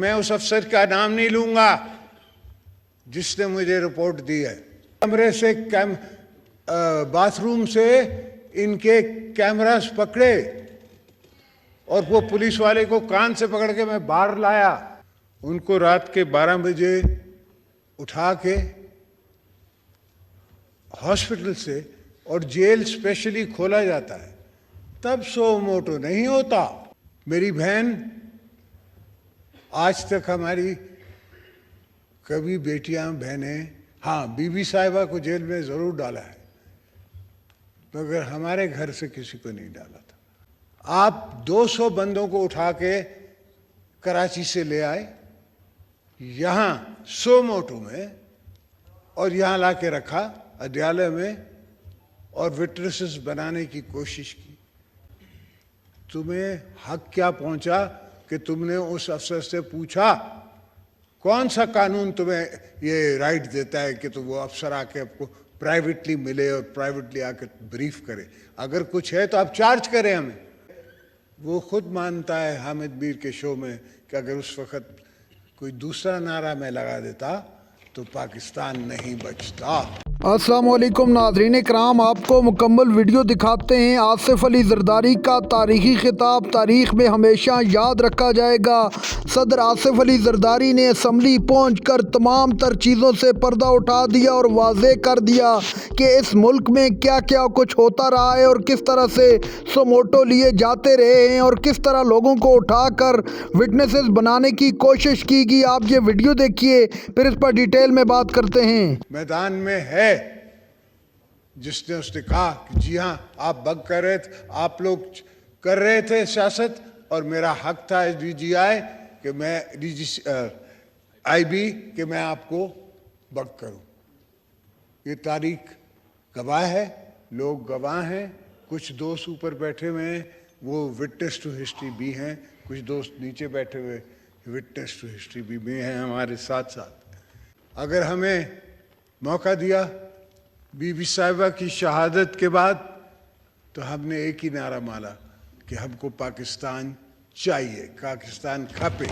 मैं उस अफसर का नाम नहीं लूंगा जिसने मुझे रिपोर्ट दी है। कमरे से बाथरूम से इनके कैमरास पकड़े और वो पुलिस वाले को कान से पकड़ के मैं बाहर लाया। उनको रात के 12 बजे उठा के हॉस्पिटल से और जेल स्पेशली खोला जाता है, तब सो मोटो नहीं होता। मेरी बहन आज तक हमारी कभी बेटियां बहनें, हाँ बीबी साहिबा को जेल में ज़रूर डाला है, मगर हमारे घर से किसी को नहीं डाला था। आप 200 बंदों को उठा के कराची से ले आए, यहाँ सोमोटो में, और यहाँ ला के रखा अड्यालय में और विटनेसेस बनाने की कोशिश की। तुम्हें हक क्या पहुंचा कि तुमने उस अफसर से पूछा? कौन सा कानून तुम्हें ये राइट देता है कि तुम वो अफसर आके आपको प्राइवेटली मिले और प्राइवेटली आके ब्रीफ करे? अगर कुछ है तो आप चार्ज करें हमें। वो खुद मानता है हामिद मीर के शो में कि अगर उस वक्त कोई दूसरा नारा मैं लगा देता तो पाकिस्तान नहीं बचता। अस्सलाम वालेकुम नाज़रीन इकराम, आपको मुकम्मल वीडियो दिखाते हैं। आसिफ अली ज़रदारी का तारीख़ी खिताब तारीख़ में हमेशा याद रखा जाएगा। सदर आसिफ अली ज़रदारी ने असम्बली पहुंचकर तमाम तर चीज़ों से पर्दा उठा दिया और वाज़े कर दिया कि इस मुल्क में क्या क्या कुछ होता रहा है और किस तरह से सोमोटो लिए जाते रहे हैं और किस तरह लोगों को उठाकर विटनेसेस बनाने की कोशिश की गई। आप ये वीडियो देखिए, फिर इस पर डिटेल में बात करते हैं। मैदान में है जिसने उसने कहा कि जी हाँ आप बग कर रहे थे, आप लोग कर रहे थे सियासत, और मेरा हक था एस DGI कि मैं IB कि मैं आपको बग करूं। ये तारीख गवाह है, लोग गवाह हैं। कुछ दोस्त ऊपर बैठे हुए हैं, वो विटनेस टू हिस्ट्री भी हैं। कुछ दोस्त नीचे बैठे हुए विटनेस टू हिस्ट्री भी हैं हमारे साथ साथ। अगर हमें मौका दिया बीबी साहिबा की शहादत के बाद, तो हमने एक ही नारा मारा कि हमको पाकिस्तान चाहिए, पाकिस्तान खपे।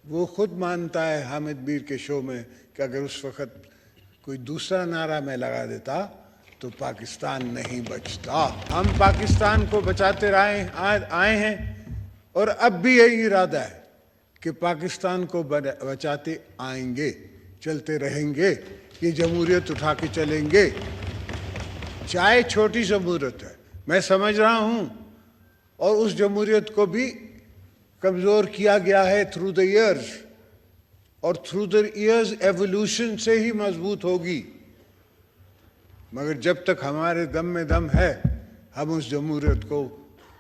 वो खुद मानता है हामिद मीर के शो में कि अगर उस वक्त कोई दूसरा नारा मैं लगा देता तो पाकिस्तान नहीं बचता। हम पाकिस्तान को बचाते आए हैं और अब भी यही इरादा है कि पाकिस्तान को बचाते आएंगे, चलते रहेंगे। ये जमहूरियत उठा के चलेंगे, चाहे छोटी जमहूरियत है, मैं समझ रहा हूँ। और उस जमहूरियत को भी कमज़ोर किया गया है थ्रू द ईयर्स, और थ्रू द ईयर्स एवोल्यूशन से ही मजबूत होगी। मगर जब तक हमारे दम में दम है, हम उस जमहूरियत को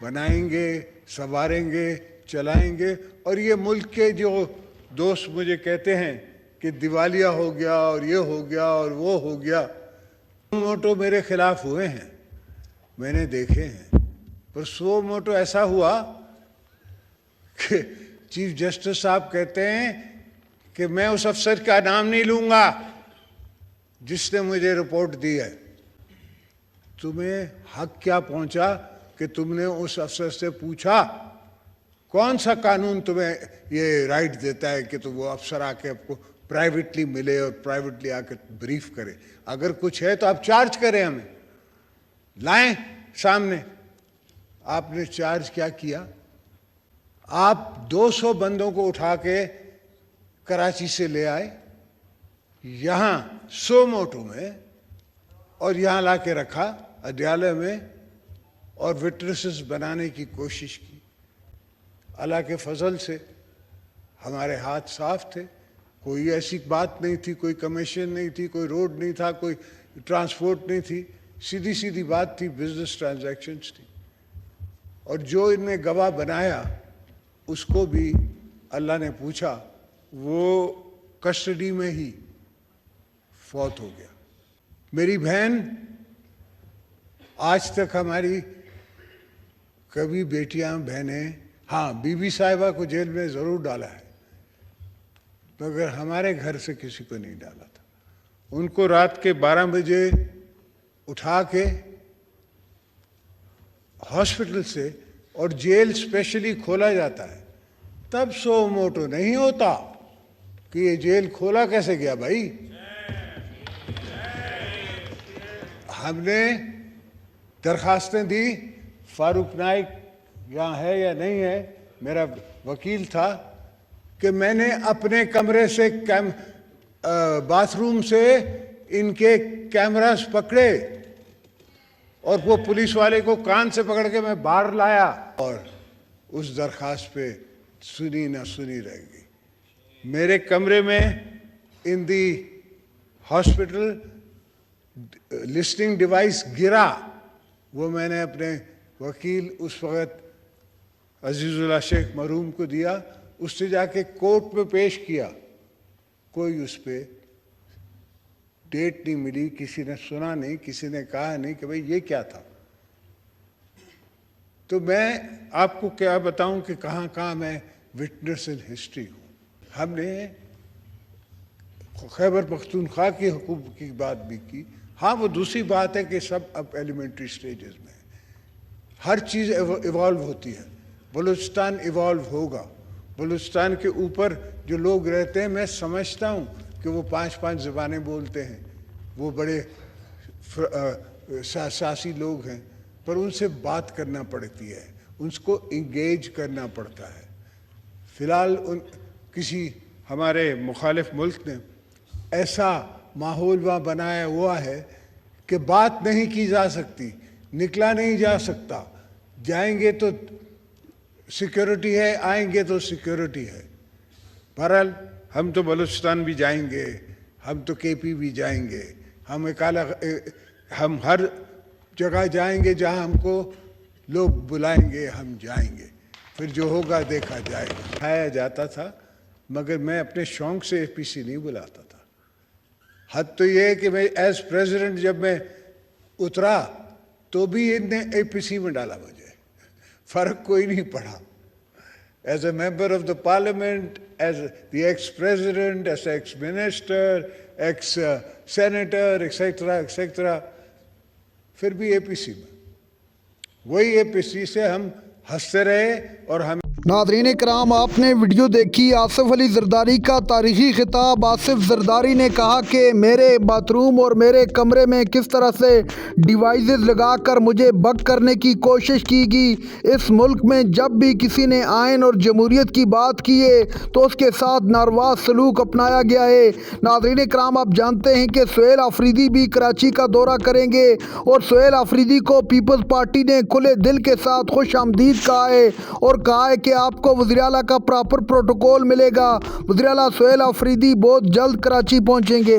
बनाएंगे, संवारेंगे, चलाएंगे। और ये मुल्क के जो दोस्त मुझे कहते हैं कि दिवालिया हो गया और ये हो गया और वो हो गया, मोटो मेरे खिलाफ हुए हैं, मैंने देखे हैं। पर सो मोटो ऐसा हुआ कि चीफ जस्टिस साहब कहते हैं कि मैं उस अफसर का नाम नहीं लूंगा जिसने मुझे रिपोर्ट दी है। तुम्हें हक क्या पहुंचा कि तुमने उस अफसर से पूछा? कौन सा कानून तुम्हें ये राइट देता है कि तुम वो अफसर आके आपको प्राइवेटली मिले और प्राइवेटली आके ब्रीफ करे? अगर कुछ है तो आप चार्ज करें हमें, लाएं सामने। आपने चार्ज क्या किया? आप 200 बंदों को उठा के कराची से ले आए, यहाँ सोमोटो में, और यहाँ ला के रखा अड्यालय में और विटनेसेस बनाने की कोशिश की। अल्लाह के फजल से हमारे हाथ साफ थे, कोई ऐसी बात नहीं थी, कोई कमीशन नहीं थी, कोई रोड नहीं था, कोई ट्रांसपोर्ट नहीं थी, सीधी सीधी बात थी, बिजनेस ट्रांजैक्शंस थी। और जो इनने गवाह बनाया उसको भी अल्लाह ने पूछा, वो कस्टडी में ही फौत हो गया। मेरी बहन आज तक हमारी कभी बेटियां बहनें, हाँ बीबी साहिबा को जेल में ज़रूर डाला है, मगर हमारे घर से किसी को नहीं डाला था। उनको रात के 12 बजे उठा के हॉस्पिटल से और जेल स्पेशली खोला जाता है, तब सो मोटो नहीं होता कि ये जेल खोला कैसे गया भाई। हमने दरखास्तें दी, फारूक नाइक यहाँ है या नहीं है, मेरा वकील था, कि मैंने अपने कमरे से बाथरूम से इनके कैमरास पकड़े और वो पुलिस वाले को कान से पकड़ के मैं बाहर लाया, और उस दरखास्त पे सुनी ना सुनी रह गई। मेरे कमरे में इन दी हॉस्पिटल लिस्टिंग डिवाइस गिरा, वो मैंने अपने वकील उस वक़्त अजीजुल्लाह शेख मरहूम को दिया, उससे जाके कोर्ट में पेश किया। कोई उस पर डेट नहीं मिली, किसी ने सुना नहीं, किसी ने कहा नहीं कि भाई ये क्या था। तो मैं आपको क्या बताऊं कि कहाँ कहाँ मैं विटनेस इन हिस्ट्री हूँ। हमने खैबर पख्तूनख्वा की हुकूमत की बात भी की। हाँ, वो दूसरी बात है कि सब अब एलिमेंट्री स्टेजेस में है, हर चीज़ इवॉल्व होती है। बलूचिस्तान इवॉल्व होगा। बलूचिस्तान के ऊपर जो लोग रहते हैं, मैं समझता हूँ कि वो 5-5 ज़बानें बोलते हैं, वो बड़े सासी लोग हैं, पर उनसे बात करना पड़ती है, उनको इंगेज करना पड़ता है। फ़िलहाल किसी हमारे मुखालिफ मुल्क ने ऐसा माहौल वहाँ बनाया हुआ है कि बात नहीं की जा सकती, निकला नहीं जा सकता। जाएंगे तो सिक्योरिटी है, आएंगे तो सिक्योरिटी है। बहरहाल हम तो बलूचिस्तान भी जाएंगे, हम तो केपी भी जाएंगे, हम हर जगह जाएंगे जहां हमको लोग बुलाएंगे, हम जाएंगे। फिर जो होगा देखा जाएगा। खाया जाता था, मगर मैं अपने शौक़ से एपीसी नहीं बुलाता था। हद तो ये है कि मैं एज प्रेसिडेंट जब मैं उतरा तो भी इनने एपीसी में डाला मुझे, फ़र्क कोई नहीं पड़ा। As a member of the parliament, as the ex president, as ex minister, ex senator, etcetera etcetera, फिर भी एपीसी में। वही एपीसी से हम हंसते रहे और हम नाज़रीन इकराम, आपने वीडियो देखी आसिफ अली ज़रदारी का तारीख़ी खिताब। आसिफ ज़रदारी ने कहा कि मेरे बाथरूम और मेरे कमरे में किस तरह से डिवाइसेस लगाकर मुझे बग करने की कोशिश की गई। इस मुल्क में जब भी किसी ने आइन और जमहूरियत की बात की है तो उसके साथ नारवा सलूक अपनाया गया है। नाज़रीन इकराम, आप जानते हैं कि सुहेल आफरीदी भी कराची का दौरा करेंगे और सुहेल आफरीदी को पीपल्स पार्टी ने खुले दिल के साथ खुश आमदीद कहा है और कहा है कि आपको वज़ीर आला का प्रॉपर प्रोटोकॉल मिलेगा। वज़ीर आला सुहेल आफरीदी बहुत जल्द कराची पहुंचेंगे।